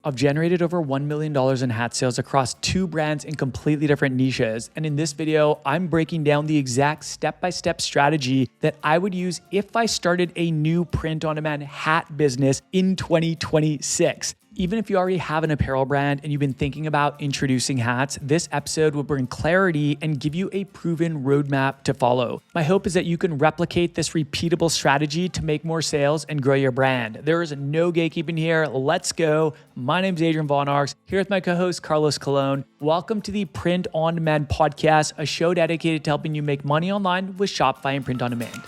I've generated over $1 million in hat sales across 2 brands in completely different niches. And in this video, I'm breaking down the exact step-by-step strategy that I would use if I started a new print-on-demand hat business in 2026. Even if you already have an apparel brand and you've been thinking about introducing hats, this episode will bring clarity and give you a proven roadmap to follow. My hope is that you can replicate this repeatable strategy to make more sales and grow your brand. There is no gatekeeping here. Let's go. My name is Adrian Von Arx, here with my co-host Carlos Colon. Welcome to the Print On Demand podcast, a show dedicated to helping you make money online with Shopify and Print On Demand.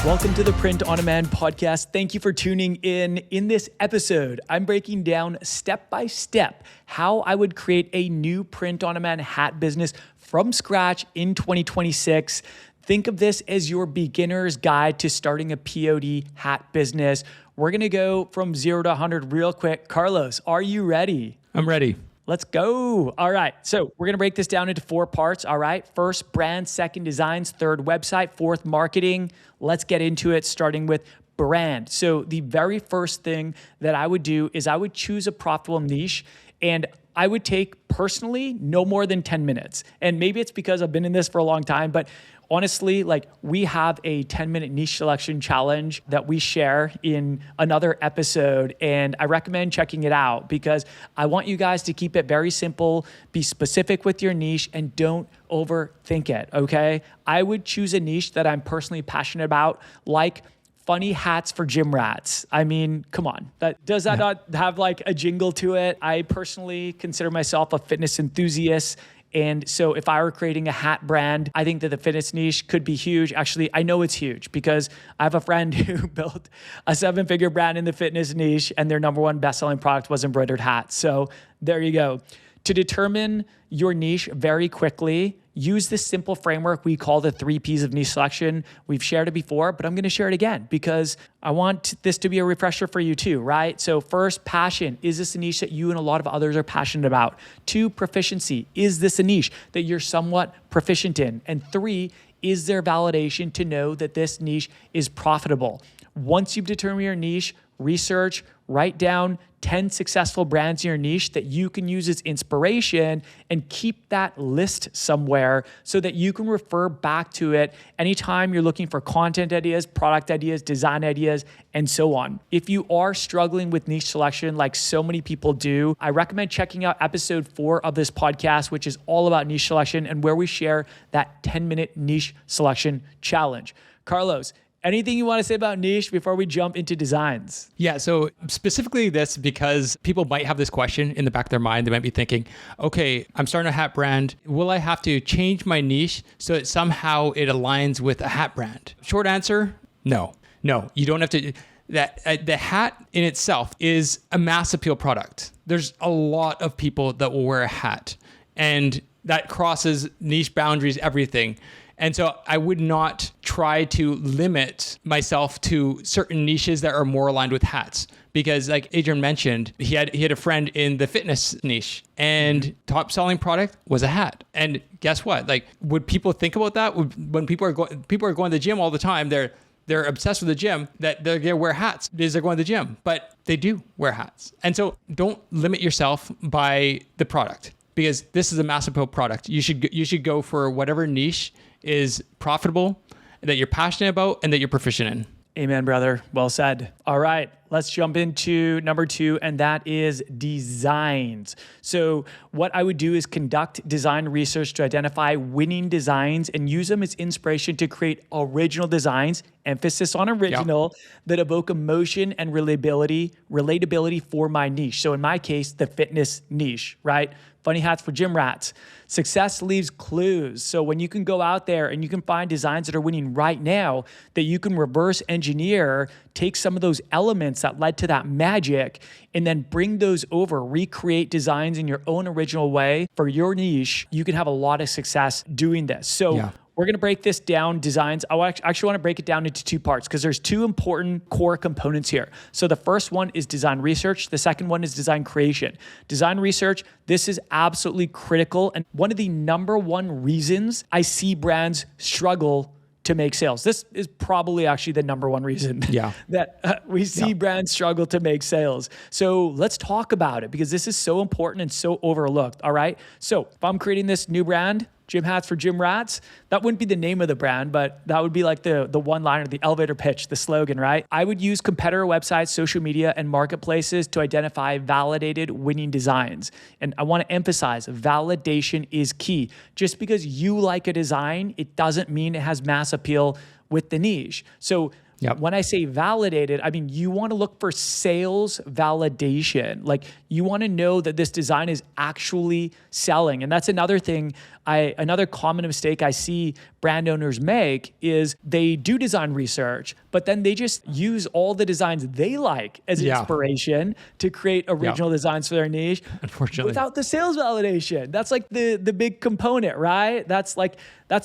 Welcome to the Print On Demand podcast. Thank you for tuning in. In this episode, I'm breaking down step by step how I would create a new print on demand hat business from scratch in 2026. Think of this as your beginner's guide to starting a POD hat business. We're going to go from 0 to 100 real quick. Carlos, are you ready? I'm ready. Let's go. All right. So we're going to break this down into 4 parts. All right. First, brand. Second, designs. Third, website. Fourth, marketing. Let's get into it, starting with brand. So the very first thing that I would do is I would choose a profitable niche, and I would take personally no more than 10 minutes. And maybe it's because I've been in this for a long time, but honestly, we have a 10-minute niche selection challenge that we share in another episode, and I recommend checking it out because I want you guys to keep it very simple, be specific with your niche, and don't overthink it, okay? I would choose a niche that I'm personally passionate about, like funny hats for gym rats. I mean, come on. Does that not have a jingle to it? I personally consider myself a fitness enthusiast. And so if I were creating a hat brand, I think that the fitness niche could be huge. Actually, I know it's huge because I have a friend who built a 7-figure brand in the fitness niche, and their number one best-selling product was embroidered hats. So there you go. To determine your niche very quickly, use this simple framework we call the 3 Ps of niche selection. We've shared it before, but I'm going to share it again because I want this to be a refresher for you too, right? So first, passion. Is this a niche that you and a lot of others are passionate about? 2, proficiency. Is this a niche that you're somewhat proficient in? And 3, is there validation to know that this niche is profitable? Once you've determined your niche, research, write down 10 successful brands in your niche that you can use as inspiration, and keep that list somewhere so that you can refer back to it anytime you're looking for content ideas, product ideas, design ideas, and so on. If you are struggling with niche selection like so many people do, I recommend checking out episode 4 of this podcast, which is all about niche selection and where we share that 10-minute niche selection challenge. Carlos, anything you want to say about niche before we jump into designs? Yeah, so specifically this because people might have this question in the back of their mind. They might be thinking, okay, I'm starting a hat brand. Will I have to change my niche so that somehow it aligns with a hat brand? Short answer, no. No, you don't have to. The hat in itself is a mass appeal product. There's a lot of people that will wear a hat, and that crosses niche boundaries, everything. And so I would not try to limit myself to certain niches that are more aligned with hats. Because like Adrian mentioned, he had a friend in the fitness niche, and top selling product was a hat. And guess what? Would people think about that? When people are going to the gym all the time, they're obsessed with the gym, that they're going to wear hats because they're going to the gym, but they do wear hats. And so don't limit yourself by the product, because this is a mass appeal product. You should go for whatever niche is profitable, that you're passionate about, and that you're proficient in. Amen, brother. Well said. All right, let's jump into number 2, and that is designs. So what I would do is conduct design research to identify winning designs and use them as inspiration to create original designs, emphasis on original, that evoke emotion and relatability for my niche. So in my case, the fitness niche, right? Funny hats for gym rats. Success leaves clues. So when you can go out there and you can find designs that are winning right now, that you can reverse engineer, take some of those elements that led to that magic, and then bring those over, recreate designs in your own original way for your niche, you can have a lot of success doing this. So we're going to break this down, designs. I actually want to break it down into 2 parts because there's 2 important core components here. So the first one is design research. The second one is design creation. Design research, this is absolutely critical. And one of the number 1 reasons I see brands struggle to make sales. This is probably actually the number one reason that we see brands struggle to make sales. So let's talk about it because this is so important and so overlooked. All right. So if I'm creating this new brand, Gym Hats for Gym Rats, that wouldn't be the name of the brand, but that would be like the one-liner, the elevator pitch, the slogan, right? I would use competitor websites, social media, and marketplaces to identify validated winning designs. And I want to emphasize, validation is key. Just because you like a design, it doesn't mean it has mass appeal with the niche. So when I say validated, I mean, you want to look for sales validation. Like you want to know that this design is actually selling. And that's another thing, another common mistake I see brand owners make is they do design research, but then they just use all the designs they like as inspiration to create original designs for their niche. Unfortunately. Without the sales validation. That's like the big component, right? That's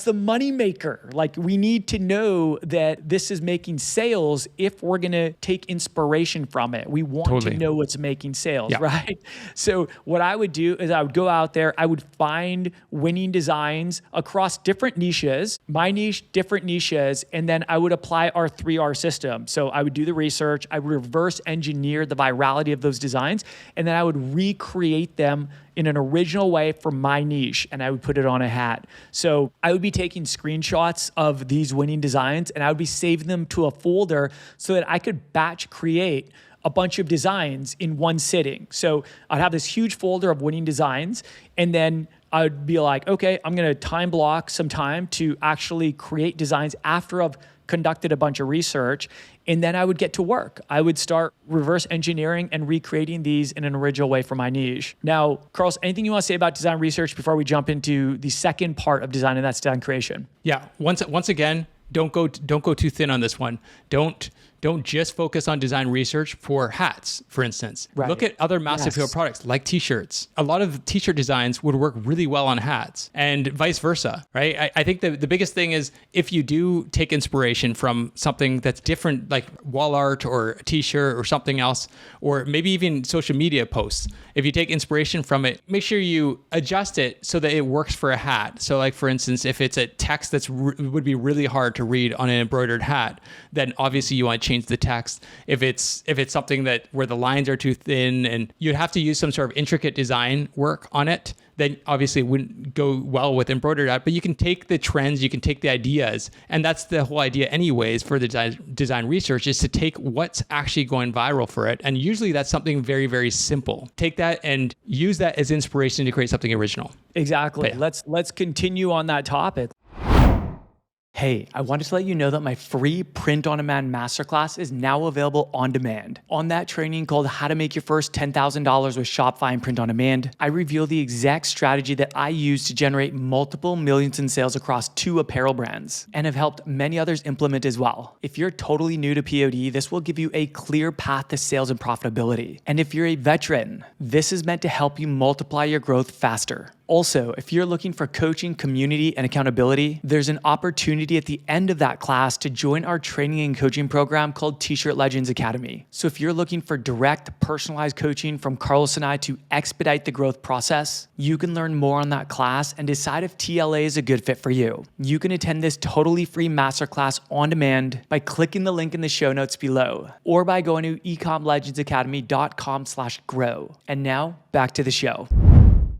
the money maker. Like we need to know that this is making sales if we're going to take inspiration from it. We want to know what's making sales, right? So what I would do is I would go out there, I would find winning designs across different niches, my niche, different niches, and then I would apply our 3R system. So I would do the research, I would reverse engineer the virality of those designs, and then I would recreate them in an original way for my niche, and I would put it on a hat. So I would be taking screenshots of these winning designs, and I would be saving them to a folder so that I could batch create a bunch of designs in one sitting. So I'd have this huge folder of winning designs, and then I'd be like, okay, I'm going to time block some time to actually create designs after I've conducted a bunch of research, and then I would get to work. I would start reverse engineering and recreating these in an original way for my niche. Now, Carlos, anything you want to say about design research before we jump into the second part of design, and that's design creation? Yeah. Once again, don't go too thin on this one. Don't just focus on design research for hats, for instance. Right. Look at other mass appeal products like t-shirts. A lot of t-shirt designs would work really well on hats and vice versa, right? I think the biggest thing is if you do take inspiration from something that's different, like wall art or a t-shirt or something else, or maybe even social media posts, if you take inspiration from it, make sure you adjust it so that it works for a hat. So like, for instance, if it's a text that's would be really hard to read on an embroidered hat, then obviously you want to change the text. If it's something that where the lines are too thin and you'd have to use some sort of intricate design work on it, then obviously it wouldn't go well with embroidered hat. But you can take the trends, you can take the ideas, and that's the whole idea anyways for the design research is to take what's actually going viral for it. And usually that's something very, very simple. Take that and use that as inspiration to create something original. Exactly. Let's continue on that topic. Hey, I wanted to let you know that my free print-on-demand masterclass is now available on demand. On that training called How to Make Your First $10,000 with Shopify and Print on Demand, I reveal the exact strategy that I use to generate multiple millions in sales across 2 apparel brands and have helped many others implement as well. If you're totally new to POD, this will give you a clear path to sales and profitability. And if you're a veteran, this is meant to help you multiply your growth faster. Also, if you're looking for coaching, community, and accountability, there's an opportunity at the end of that class to join our training and coaching program called T-Shirt Legends Academy. So if you're looking for direct, personalized coaching from Carlos and I to expedite the growth process, you can learn more on that class and decide if TLA is a good fit for you. You can attend this totally free masterclass on demand by clicking the link in the show notes below or by going to ecomlegendsacademy.com/grow. And now back to the show.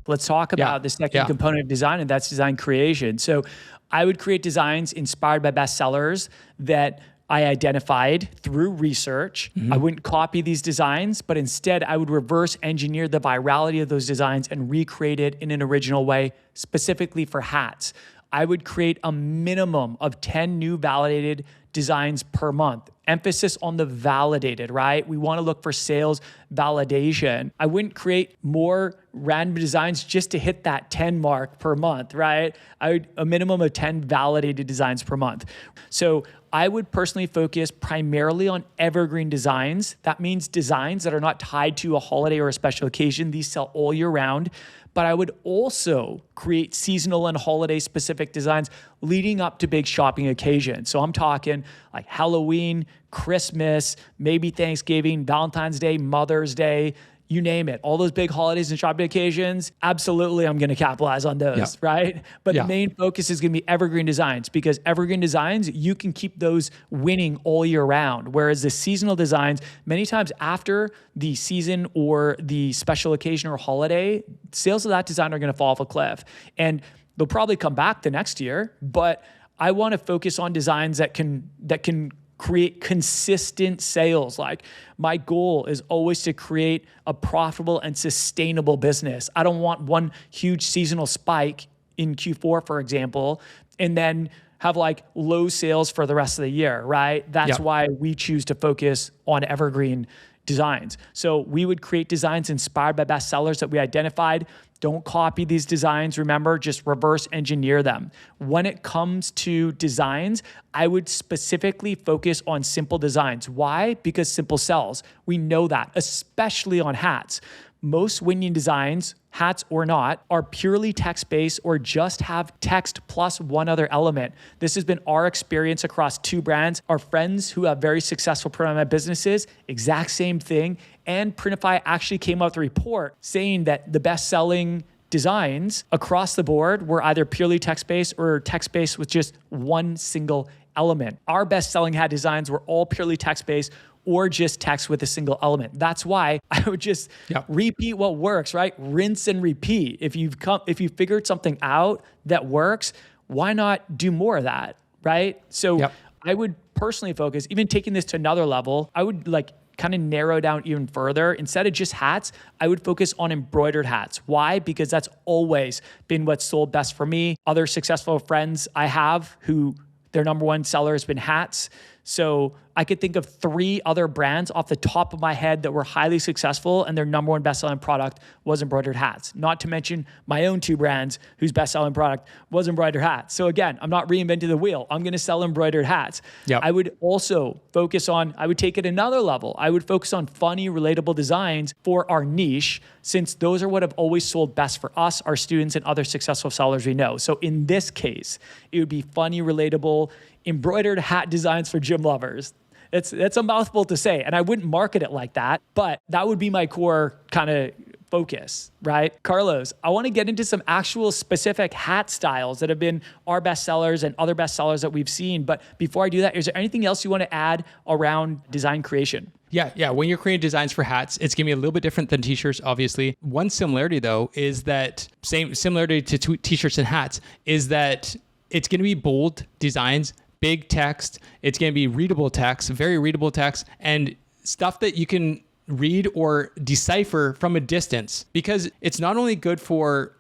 Let's talk about the second component of design, and that's design creation. So I would create designs inspired by bestsellers that I identified through research. I wouldn't copy these designs, but instead I would reverse engineer the virality of those designs and recreate it in an original way, specifically for hats. I would create a minimum of 10 new validated designs per month. Emphasis on the validated, right? We want to look for sales validation. I wouldn't create more random designs just to hit that 10 mark per month, right? A minimum of 10 validated designs per month. So I would personally focus primarily on evergreen designs. That means designs that are not tied to a holiday or a special occasion. These sell all year round. But I would also create seasonal and holiday specific designs leading up to big shopping occasions. So I'm talking like Halloween, Christmas, maybe Thanksgiving, Valentine's Day, Mother's Day, you name it, all those big holidays and shopping occasions, absolutely I'm going to capitalize on those, right? But the main focus is going to be evergreen designs, because evergreen designs, you can keep those winning all year round. Whereas the seasonal designs, many times after the season or the special occasion or holiday, sales of that design are going to fall off a cliff. And they'll probably come back the next year, but I want to focus on designs that can create consistent sales. Like, my goal is always to create a profitable and sustainable business. I don't want one huge seasonal spike in Q4, for example, and then have like low sales for the rest of the year, right? That's why we choose to focus on evergreen designs. So we would create designs inspired by best sellers that we identified. Don't copy these designs. Remember, just reverse engineer them. When it comes to designs, I would specifically focus on simple designs. Why? Because simple sells. We know that, especially on hats. Most winning designs, hats or not, are purely text-based or just have text plus one other element. This has been our experience across 2 brands. Our friends who have very successful print-on-demand businesses, exact same thing. And Printify actually came out with a report saying that the best-selling designs across the board were either purely text-based or text-based with just one single element. Our best-selling hat designs were all purely text-based or just text with a single element. That's why I would just repeat what works, right? Rinse and repeat. If you've figured something out that works, why not do more of that, right? So I would personally focus, even taking this to another level, I would like kind of narrow down even further. Instead of just hats, I would focus on embroidered hats. Why? Because that's always been what's sold best for me. Other successful friends I have who their number one seller has been hats. So I could think of 3 other brands off the top of my head that were highly successful and their number one best-selling product was embroidered hats. Not to mention my own 2 brands whose best-selling product was embroidered hats. So again, I'm not reinventing the wheel. I'm going to sell embroidered hats. I would also focus on, I would take it another level. I would focus on funny, relatable designs for our niche, since those are what have always sold best for us, our students, and other successful sellers we know. So in this case, it would be funny, relatable, embroidered hat designs for gym lovers. That's a mouthful to say, and I wouldn't market it like that, but that would be my core kind of focus, right? Carlos, I want to get into some actual specific hat styles that have been our best sellers and other best sellers that we've seen. But before I do that, is there anything else you want to add around design creation? Yeah. When you're creating designs for hats, it's going to be a little bit different than t-shirts, obviously. One similarity, though, is that similarity to t-shirts and hats is that it's going to be bold designs, big text. It's going to be readable text, very readable text, and stuff that you can read or decipher from a distance, because it's not only good for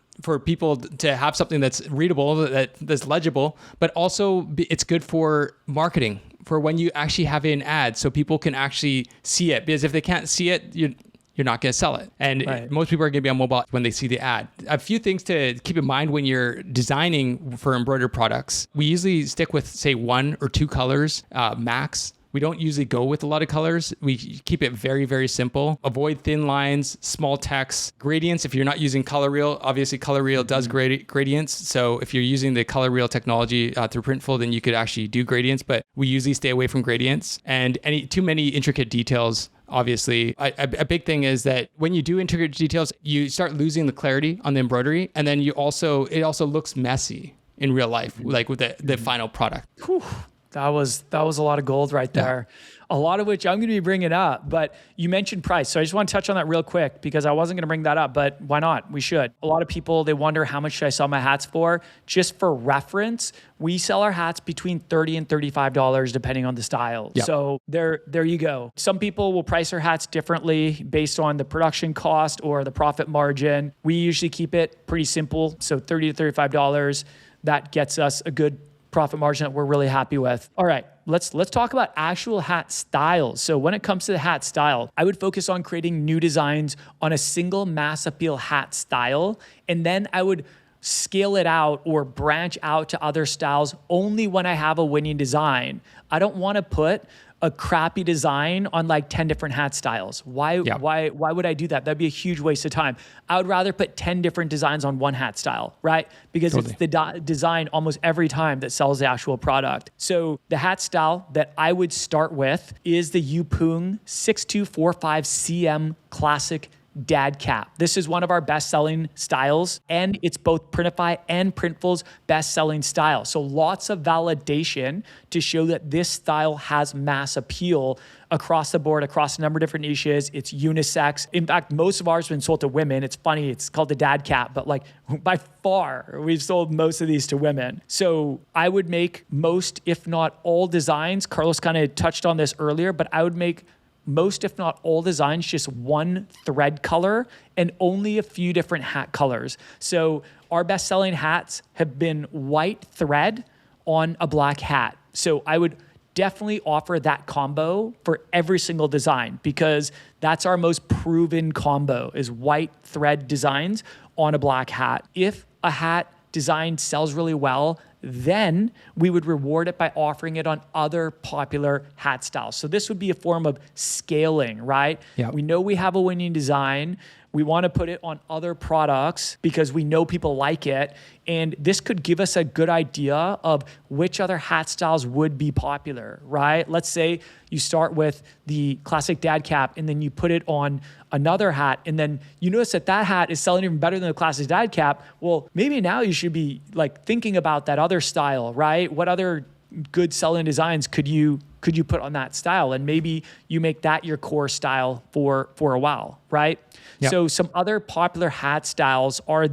people to have something that's readable, that's legible, but also it's good for marketing, for when you actually have an ad so people can actually see it. Because if they can't see it, you're not going to sell it. And most people are going to be on mobile when they see the ad. A few things to keep in mind when you're designing for embroidered products. We usually stick with, say, 1 or 2 colors, max. We don't usually go with a lot of colors. We keep it very, very simple. Avoid thin lines, small text, gradients. If you're not using Color Reel, obviously Color Reel does gradients. So if you're using the Color Reel technology through Printful, then you could actually do gradients, but we usually stay away from gradients. And too many intricate details. Obviously, a big thing is that when you do intricate details, you start losing the clarity on the embroidery, and then it also looks messy in real life, like with the final product. Whew. That was a lot of gold right there. Yeah. A lot of which I'm going to be bringing up, but you mentioned price. So I just want to touch on that real quick because I wasn't going to bring that up, but why not? We should. A lot of people, they wonder how much should I sell my hats for? Just for reference, we sell our hats between $30 and $35 depending on the style. Yep. So there you go. Some people will price their hats differently based on the production cost or the profit margin. We usually keep it pretty simple. So $30 to $35, that gets us a good profit margin that we're really happy with. All right, let's talk about actual hat styles. So when it comes to the hat style, I would focus on creating new designs on a single mass appeal hat style, and then I would scale it out or branch out to other styles only when I have a winning design. I don't want to put a crappy design on like 10 different hat styles. Why would I do that? That'd be a huge waste of time. I would rather put 10 different designs on one hat style, right? Because It's the design almost every time that sells the actual product. So the hat style that I would start with is the Yupung 6245 CM Classic Dad Cap. This is one of our best-selling styles, and it's both Printify and Printful's best-selling style. So lots of validation to show that this style has mass appeal across the board, across a number of different niches. It's unisex. In fact, most of ours have been sold to women. It's funny, it's called the Dad Cap, but like by far, we've sold most of these to women. So I would make most, if not all designs. Carlos kind of touched on this earlier, but I would make most, if not all designs, just one thread color and only a few different hat colors. So our best-selling hats have been white thread on a black hat. So I would definitely offer that combo for every single design because that's our most proven combo is white thread designs on a black hat. If a hat design sells really well, then we would reward it by offering it on other popular hat styles. So this would be a form of scaling, right? Yeah. We know we have a winning design. We want to put it on other products because we know people like it. And this could give us a good idea of which other hat styles would be popular, right? Let's say you start with the classic Dad Cap and then you put it on another hat and then you notice that that hat is selling even better than the classic Dad Cap. Well, maybe now you should be like thinking about that other style, right? What other good selling designs could you put on that style? And maybe you make that your core style for a while, right? Yep. So some other popular hat styles are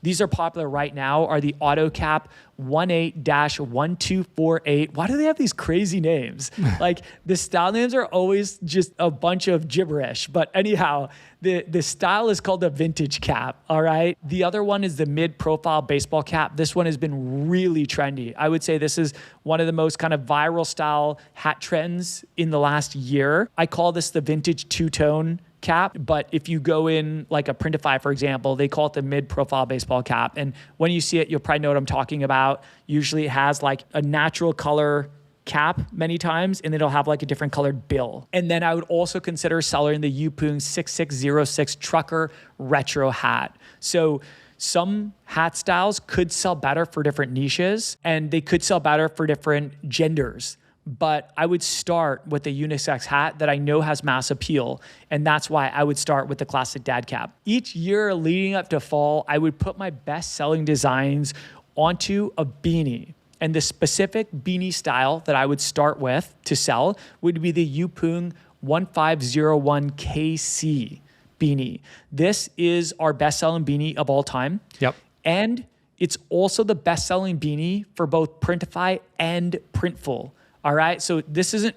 these are popular right now, are the AutoCap 18-1248. Why do they have these crazy names? Like the style names are always just a bunch of gibberish. But anyhow, the style is called the vintage cap, all right? The other one is the mid-profile baseball cap. This one has been really trendy. I would say this is one of the most kind of viral style hat trends in the last year. I call this the vintage two-tone cap, but if you go in like a Printify, for example, they call it the mid-profile baseball cap. And when you see it, you'll probably know what I'm talking about. Usually it has like a natural color cap many times, and then it'll have like a different colored bill. And then I would also consider selling the Ebook 6606 trucker retro hat. So some hat styles could sell better for different niches, and they could sell better for different genders. But I would start with a unisex hat that I know has mass appeal. And that's why I would start with the classic Dad Cap. Each year leading up to fall, I would put my best selling designs onto a beanie. And the specific beanie style that I would start with to sell would be the Ebook 1501 KC beanie. This is our best selling beanie of all time. Yep. And it's also the best selling beanie for both Printify and Printful. All right. So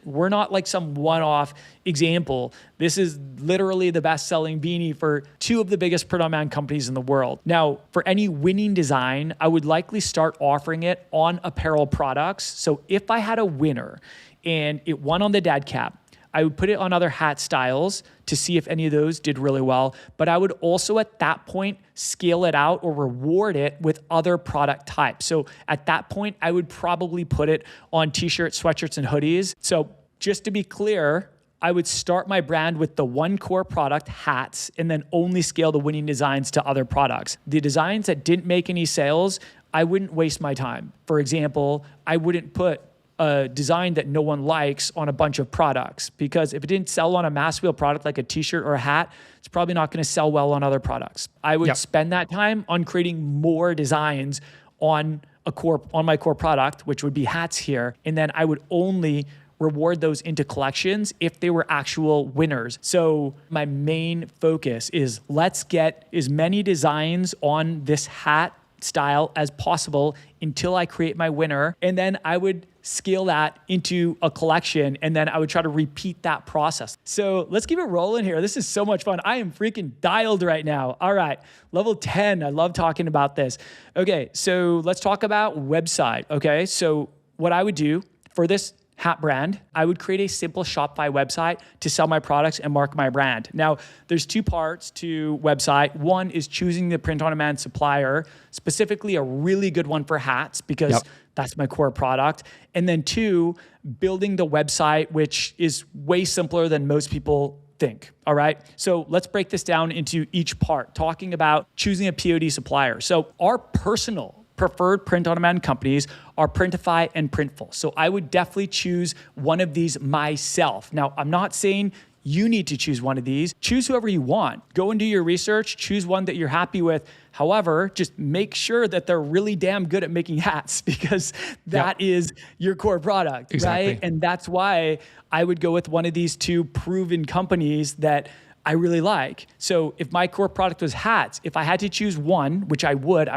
we're not like some one-off example. This is literally the best-selling beanie for two of the biggest print-on-demand companies in the world. Now, for any winning design, I would likely start offering it on apparel products. So if I had a winner and it won on the Dad Cap, I would put it on other hat styles to see if any of those did really well. But I would also at that point scale it out or reward it with other product types. So at that point, I would probably put it on t-shirts, sweatshirts, and hoodies. So just to be clear, I would start my brand with the one core product, hats, and then only scale the winning designs to other products. The designs that didn't make any sales, I wouldn't waste my time. For example, I wouldn't put a design that no one likes on a bunch of products, because if it didn't sell on a mass appeal product like a t-shirt or a hat, it's probably not going to sell well on other products. I would spend that time on creating more designs on my core product, which would be hats here. And then I would only reward those into collections if they were actual winners. So my main focus is let's get as many designs on this hat style as possible until I create my winner. And then I would scale that into a collection, and then I would try to repeat that process. So let's keep it rolling here. This is so much fun. I am freaking dialed right now. All right, level 10. I love talking about this. Okay, so let's talk about website. Okay, so what I would do for this hat brand, I would create a simple Shopify website to sell my products and mark my brand. Now, there's two parts to website. One is choosing the print-on-demand supplier, specifically a really good one for hats, because that's my core product. And then two, building the website, which is way simpler than most people think. All right. So let's break this down into each part, talking about choosing a POD supplier. So our personal preferred print-on-demand companies are Printify and Printful. So I would definitely choose one of these myself. Now, I'm not saying You need to choose one of these. Choose whoever you want. Go and do your research. Choose one that you're happy with. However, just make sure that they're really damn good at making hats, because that is your core product, right? And that's why I would go with one of these two proven companies that I really like. So if my core product was hats, if I had to choose one, which I would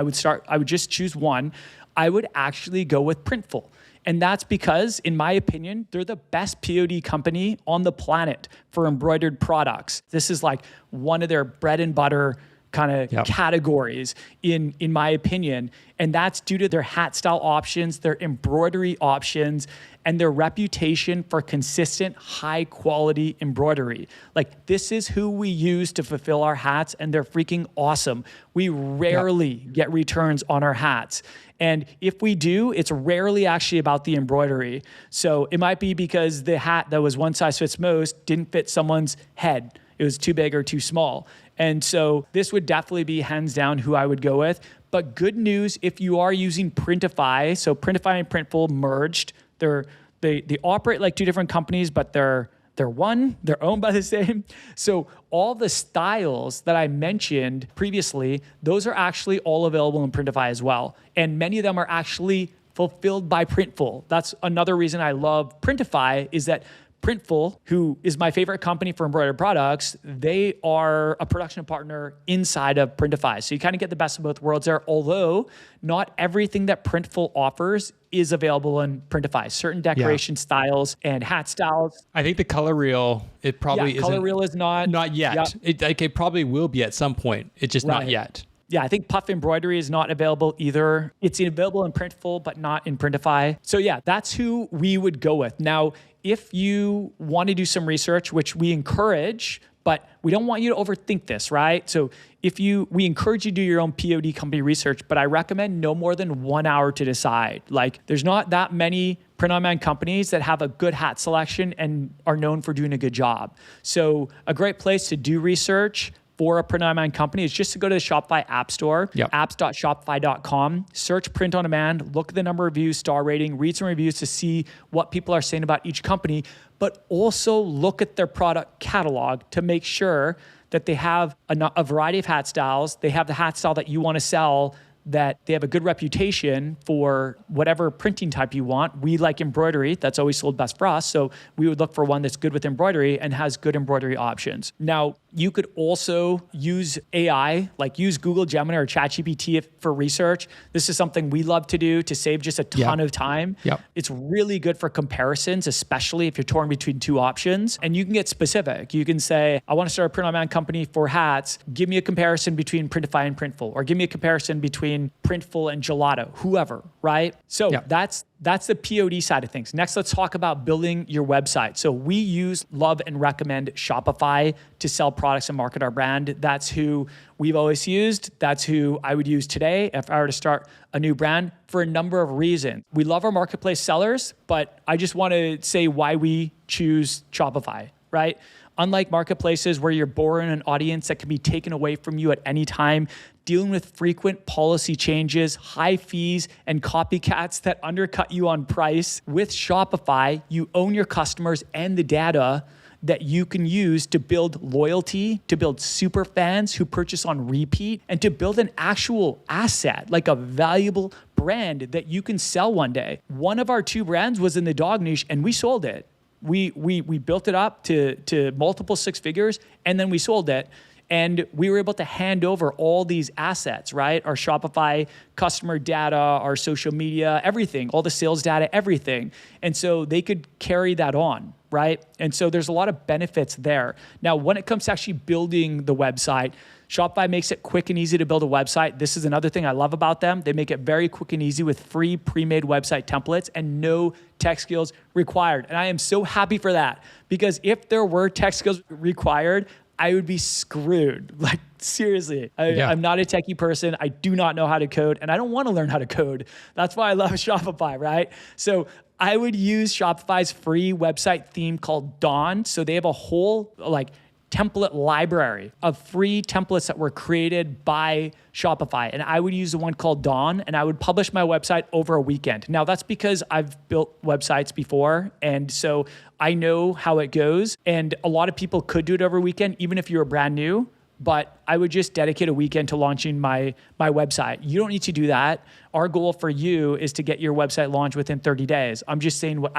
just choose one, I would actually go with Printful. And that's because, in my opinion, they're the best POD company on the planet for embroidered products. This is like one of their bread and butter kind of categories in my opinion. And that's due to their hat style options, their embroidery options, and their reputation for consistent, high quality embroidery. Like, this is who we use to fulfill our hats, and they're freaking awesome. We rarely get returns on our hats. And if we do, it's rarely actually about the embroidery. So it might be because the hat that was one size fits most didn't fit someone's head. It was too big or too small. And so this would definitely be hands down who I would go with. But good news, if you are using Printify, so Printify and Printful merged. They operate like two different companies, but they're one, they're owned by the same. So all the styles that I mentioned previously, those are actually all available in Printify as well. And many of them are actually fulfilled by Printful. That's another reason I love Printify, is that Printful, who is my favorite company for embroidered products, they are a production partner inside of Printify. So you kind of get the best of both worlds there, although not everything that Printful offers is available in Printify. Certain decoration styles and hat styles. I think the color reel, it probably isn't. Color reel is not yet. Yep. It probably will be at some point. It's just not yet. Yeah, I think puff embroidery is not available either. It's available in Printful, but not in Printify. So yeah, that's who we would go with. Now, if you want to do some research, which we encourage, but we don't want you to overthink this, right? So we encourage you to do your own POD company research, but I recommend no more than 1 hour to decide. Like, there's not that many print-on-demand companies that have a good hat selection and are known for doing a good job. So a great place to do research for a print-on-demand company is just to go to the Shopify App Store, apps.shopify.com, search print on demand, look at the number of reviews, star rating, read some reviews to see what people are saying about each company, but also look at their product catalog to make sure that they have a variety of hat styles. They have the hat style that you want to sell, that they have a good reputation for whatever printing type you want. We like embroidery. That's always sold best for us. So we would look for one that's good with embroidery and has good embroidery options. Now, you could also use AI, like use Google Gemini or ChatGPT for research. This is something we love to do to save just a ton of time. It's really good for comparisons, especially if you're torn between two options. And you can get specific. You can say, I want to start a print-on-demand company for hats. Give me a comparison between Printify and Printful, or give me a comparison between Printful and Gelato, whoever, right? So that's the POD side of things. Next, let's talk about building your website. So we love and recommend Shopify to sell products and market our brand. That's who we've always used. That's who I would use today if I were to start a new brand, for a number of reasons. We love our marketplace sellers, but I just want to say why we choose Shopify, right? Unlike marketplaces where you're borrowing an audience that can be taken away from you at any time, dealing with frequent policy changes, high fees, and copycats that undercut you on price, with Shopify, you own your customers and the data that you can use to build loyalty, to build super fans who purchase on repeat, and to build an actual asset, like a valuable brand that you can sell one day. One of our two brands was in the dog niche, and we sold it. We built it up to multiple six figures, and then we sold it. And we were able to hand over all these assets, right? Our Shopify customer data, our social media, everything, all the sales data, everything. And so they could carry that on, right? And so there's a lot of benefits there. Now, when it comes to actually building the website, Shopify makes it quick and easy to build a website. This is another thing I love about them. They make it very quick and easy with free pre-made website templates and no tech skills required. And I am so happy for that, because if there were tech skills required, I would be screwed. Like, seriously, I'm not a techie person. I do not know how to code, and I don't want to learn how to code. That's why I love Shopify, right? So I would use Shopify's free website theme called Dawn. So they have a whole template library of free templates that were created by Shopify. And I would use the one called Dawn, and I would publish my website over a weekend. Now, that's because I've built websites before, and so I know how it goes. And a lot of people could do it over a weekend, even if you were brand new. But I would just dedicate a weekend to launching my website. You don't need to do that. Our goal for you is to get your website launched within 30 days. I'm just saying what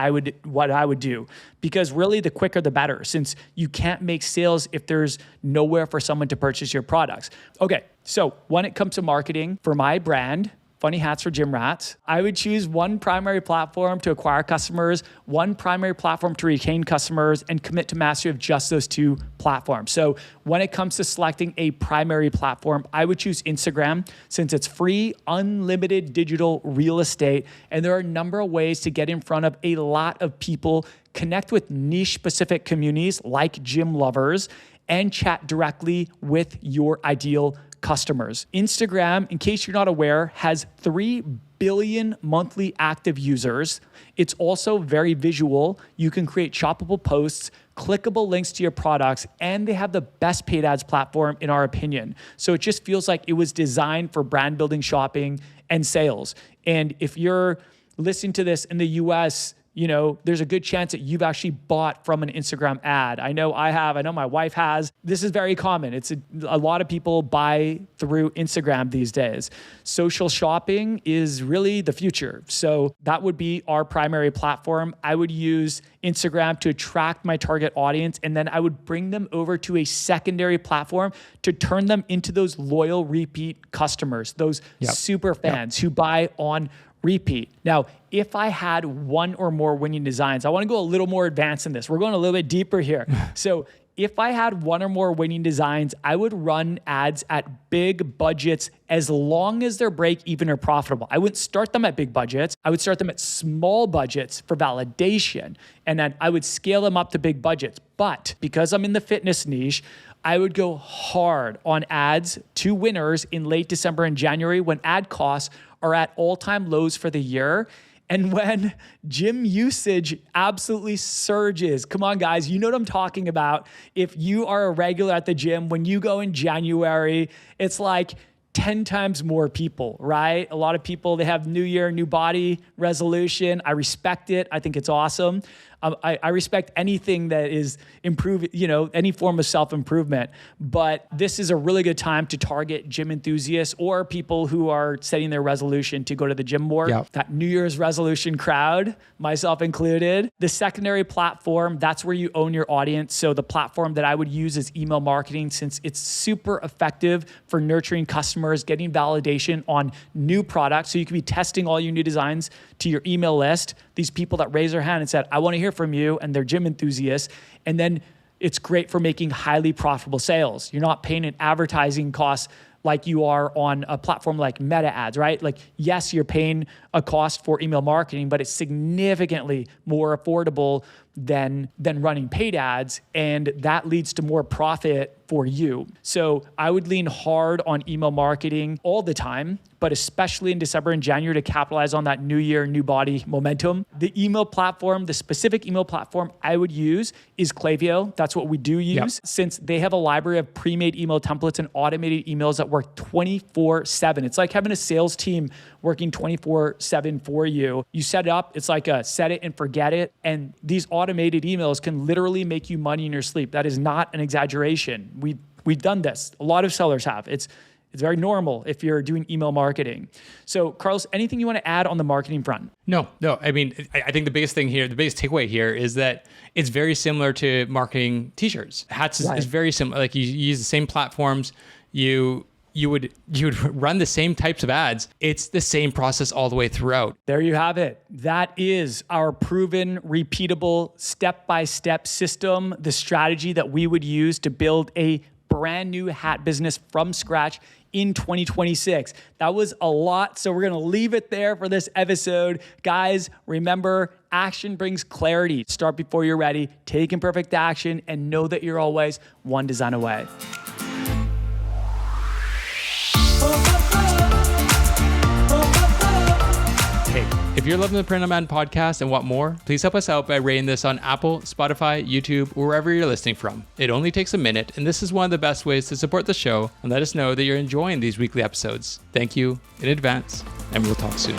I would do, because really the quicker the better, since you can't make sales if there's nowhere for someone to purchase your products. Okay, so when it comes to marketing for my brand, Funny Hats for Gym Rats, I would choose one primary platform to acquire customers, one primary platform to retain customers, and commit to mastery of just those two platforms. So when it comes to selecting a primary platform, I would choose Instagram, since it's free, unlimited digital real estate, and there are a number of ways to get in front of a lot of people, connect with niche-specific communities like gym lovers, and chat directly with your ideal customers. Instagram, in case you're not aware, has 3 billion monthly active users. It's also very visual. You can create shoppable posts, clickable links to your products, and they have the best paid ads platform in our opinion. So it just feels like it was designed for brand building, shopping, and sales. And if you're listening to this in the US, you know, there's a good chance that you've actually bought from an Instagram ad. I know I have. I know my wife has. This is very common. It's a lot of people buy through Instagram these days. Social shopping is really the future. So that would be our primary platform. I would use Instagram to attract my target audience, and then I would bring them over to a secondary platform to turn them into those loyal repeat customers, those super fans who buy on repeat. Now, if I had one or more winning designs, I want to go a little more advanced in this. We're going a little bit deeper here. So if I had one or more winning designs, I would run ads at big budgets as long as they're break even or profitable. I wouldn't start them at big budgets. I would start them at small budgets for validation, and then I would scale them up to big budgets. But because I'm in the fitness niche, I would go hard on ads to winners in late December and January when ad costs are at all-time lows for the year. And when gym usage absolutely surges, come on guys, you know what I'm talking about. If you are a regular at the gym, when you go in January, it's like 10 times more people, right? A lot of people, they have new year, new body resolution. I respect it. I think it's awesome. I respect anything that is improve, any form of self-improvement, but this is a really good time to target gym enthusiasts or people who are setting their resolution to go to the gym more. Yep. That New Year's resolution crowd, myself included. The secondary platform, that's where you own your audience. So the platform that I would use is email marketing, since it's super effective for nurturing customers, getting validation on new products. So you can be testing all your new designs to your email list. These people that raise their hand and said, I want to hear from you, and they're gym enthusiasts. And then it's great for making highly profitable sales. You're not paying an advertising cost like you are on a platform like Meta ads, right? Like, yes, you're paying a cost for email marketing, but it's significantly more affordable than running paid ads, and that leads to more profit for you. So I would lean hard on email marketing all the time, but especially in December and January to capitalize on that new year, new body momentum. The email platform, the specific email platform I would use is Klaviyo. That's what we do use, since they have a library of pre-made email templates and automated emails that work 24/7. It's like having a sales team working 24/7 for you. You set it up, it's like a set it and forget it. And these automated emails can literally make you money in your sleep. That is not an exaggeration. We've done this. A lot of sellers have. It's very normal if you're doing email marketing. So Carlos, anything you want to add on the marketing front? No. I mean, I think the biggest thing here, the biggest takeaway here is that it's very similar to marketing t-shirts. Hats is very similar. Like you use the same platforms, you would run the same types of ads. It's the same process all the way throughout. There you have it. That is our proven, repeatable, step-by-step system, the strategy that we would use to build a brand new hat business from scratch in 2026. That was a lot, so we're gonna leave it there for this episode. Guys, remember, action brings clarity. Start before you're ready, take imperfect action, and know that you're always one design away. If If you're loving the Print on Demand podcast and want more, please help us out by rating this on Apple, Spotify, YouTube, or wherever you're listening from. It only takes a minute, and this is one of the best ways to support the show and let us know that you're enjoying these weekly episodes. Thank you in advance, and we'll talk soon.